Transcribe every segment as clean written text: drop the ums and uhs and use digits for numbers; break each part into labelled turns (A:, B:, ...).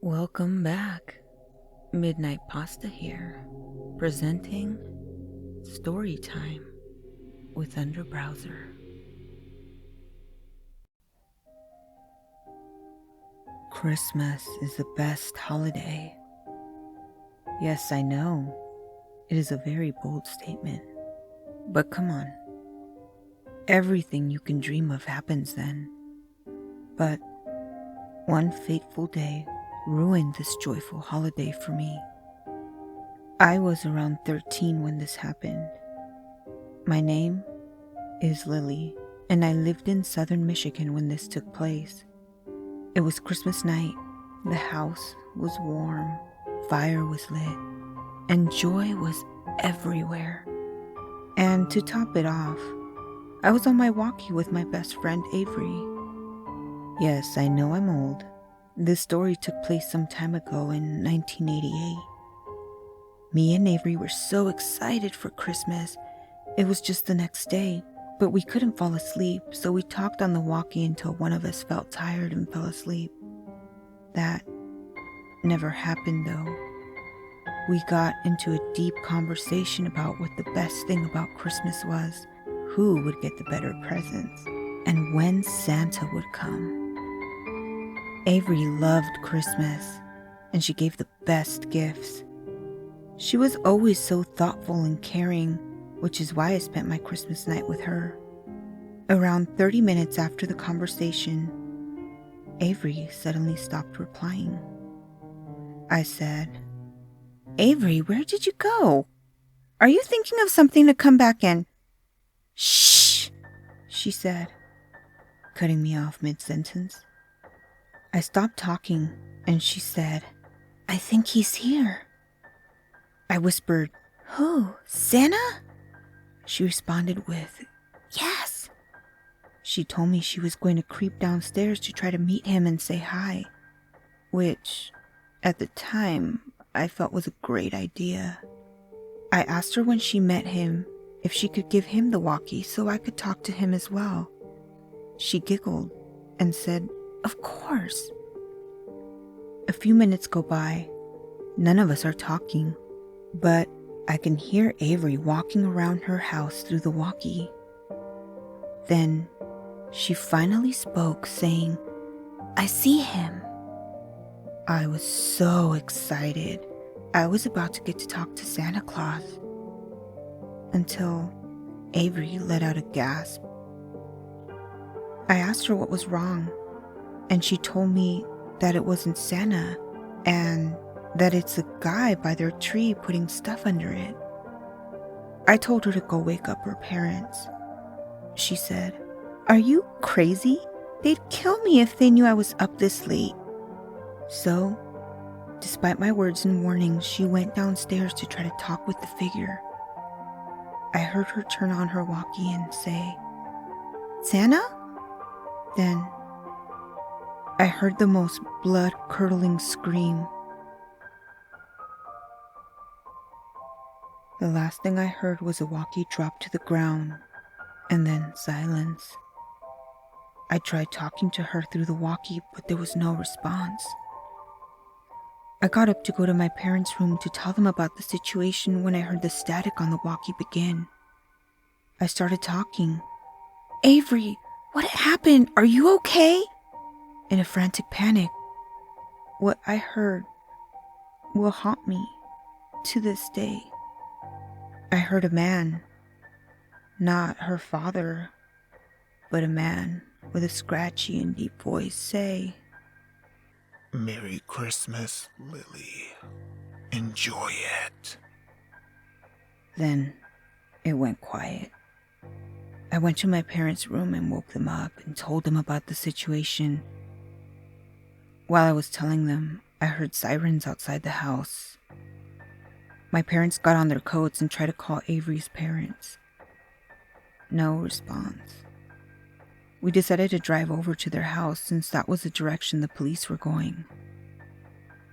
A: Welcome back. Midnight Pasta here, presenting Story Time with Underbrowser. Christmas is the best holiday. Yes, I know, it is a very bold statement. But come on. Everything you can dream of happens then. But one fateful day ruined this joyful holiday for me. I was around 13 when this happened. My name is Lily, and I lived in southern Michigan when this took place. It was Christmas night. The house was warm, fire was lit, and joy was everywhere. And to top it off, I was on my walkie with my best friend Avery. Yes, I know I'm old. This story took place some time ago in 1988. Me and Avery were so excited for Christmas. It was just the next day, but we couldn't fall asleep, so we talked on the walkie until one of us felt tired and fell asleep. That never happened though. We got into a deep conversation about what the best thing about Christmas was, who would get the better presents, and when Santa would come. Avery loved Christmas, and she gave the best gifts. She was always so thoughtful and caring, which is why I spent my Christmas night with her. Around 30 minutes after the conversation, Avery suddenly stopped replying. I said, "Avery, where did you go? Are you thinking of something to come back in?" "Shh," she said, cutting me off mid-sentence. I stopped talking, and she said, "I think he's here." I whispered, "Who? Santa?" She responded with, "Yes." She told me she was going to creep downstairs to try to meet him and say hi, which, at the time, I felt was a great idea. I asked her when she met him if she could give him the walkie so I could talk to him as well. She giggled and said, "Of course." A few minutes go by. None of us are talking, but I can hear Avery walking around her house through the walkie. Then she finally spoke, saying, "I see him." I was so excited. I was about to get to talk to Santa Claus. Until Avery let out a gasp. I asked her what was wrong, and she told me that it wasn't Santa, and that it's a guy by their tree putting stuff under it. I told her to go wake up her parents. She said, "Are you crazy? They'd kill me if they knew I was up this late." So, despite my words and warnings, she went downstairs to try to talk with the figure. I heard her turn on her walkie and say, "Santa?" Then, I heard the most blood-curdling scream. The last thing I heard was a walkie drop to the ground, and then silence. I tried talking to her through the walkie, but there was no response. I got up to go to my parents' room to tell them about the situation when I heard the static on the walkie begin. I started talking. "Avery, what happened? Are you okay?" In a frantic panic. What I heard will haunt me to this day. I heard a man, not her father, but a man with a scratchy and deep voice say,
B: "Merry Christmas, Lily. Enjoy it."
A: Then it went quiet. I went to my parents' room and woke them up and told them about the situation. While I was telling them, I heard sirens outside the house. My parents got on their coats and tried to call Avery's parents. No response. We decided to drive over to their house since that was the direction the police were going.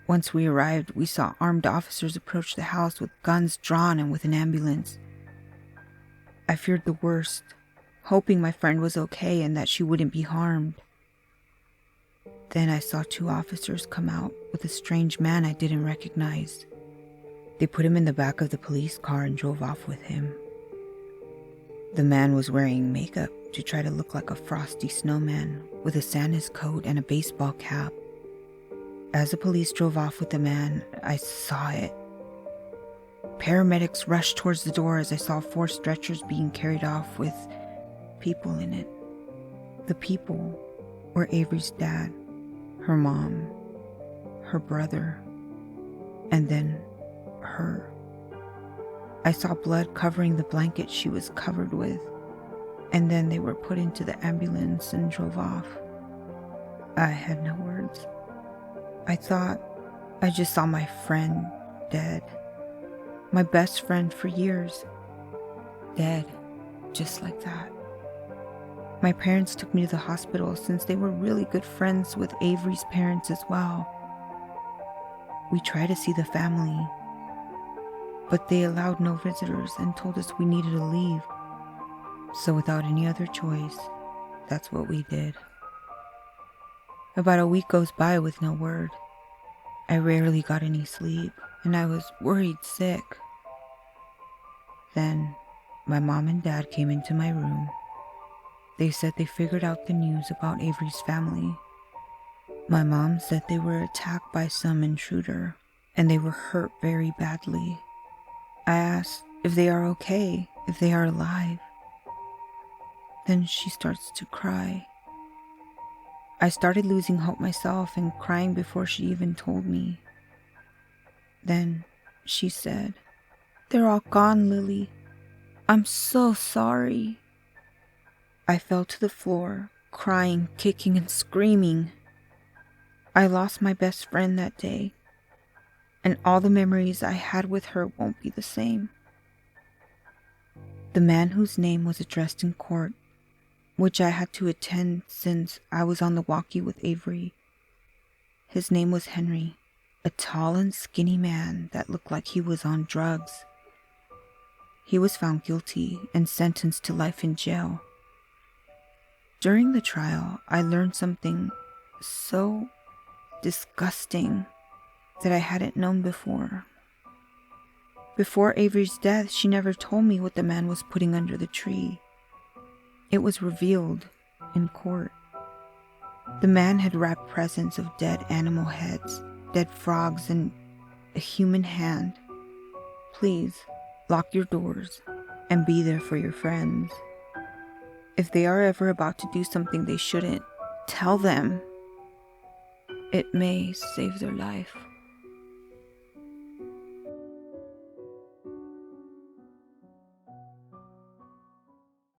A: Once we arrived, we saw armed officers approach the house with guns drawn and with an ambulance. I feared the worst, hoping my friend was okay and that she wouldn't be harmed. Then I saw 2 officers come out with a strange man I didn't recognize. They put him in the back of the police car and drove off with him. The man was wearing makeup to try to look like a frosty snowman with a Santa's coat and a baseball cap. As the police drove off with the man, I saw it. Paramedics rushed towards the door as I saw 4 stretchers being carried off with people in it. The people were Avery's dad, her mom, her brother, and then her. I saw blood covering the blanket she was covered with, and then they were put into the ambulance and drove off. I had no words. I thought I just saw my friend dead. My best friend for years. Dead, just like that. My parents took me to the hospital since they were really good friends with Avery's parents as well. We tried to see the family, but they allowed no visitors and told us we needed to leave. So without any other choice, that's what we did. About a week goes by with no word. I rarely got any sleep, and I was worried sick. Then, my mom and dad came into my room. They said they figured out the news about Avery's family. My mom said they were attacked by some intruder, and they were hurt very badly. I asked if they are okay, if they are alive. Then she starts to cry. I started losing hope myself and crying before she even told me. Then she said, "They're all gone, Lily. I'm so sorry." I fell to the floor, crying, kicking, and screaming. I lost my best friend that day, and all the memories I had with her won't be the same. The man whose name was addressed in court, which I had to attend since I was on the walkie with Avery, his name was Henry, a tall and skinny man that looked like he was on drugs. He was found guilty and sentenced to life in jail. During the trial, I learned something so disgusting that I hadn't known before. Before Avery's death, she never told me what the man was putting under the tree. It was revealed in court. The man had wrapped presents of dead animal heads, dead frogs, and a human hand. Please, lock your doors and be there for your friends. If they are ever about to do something they shouldn't, tell them. It may save their life.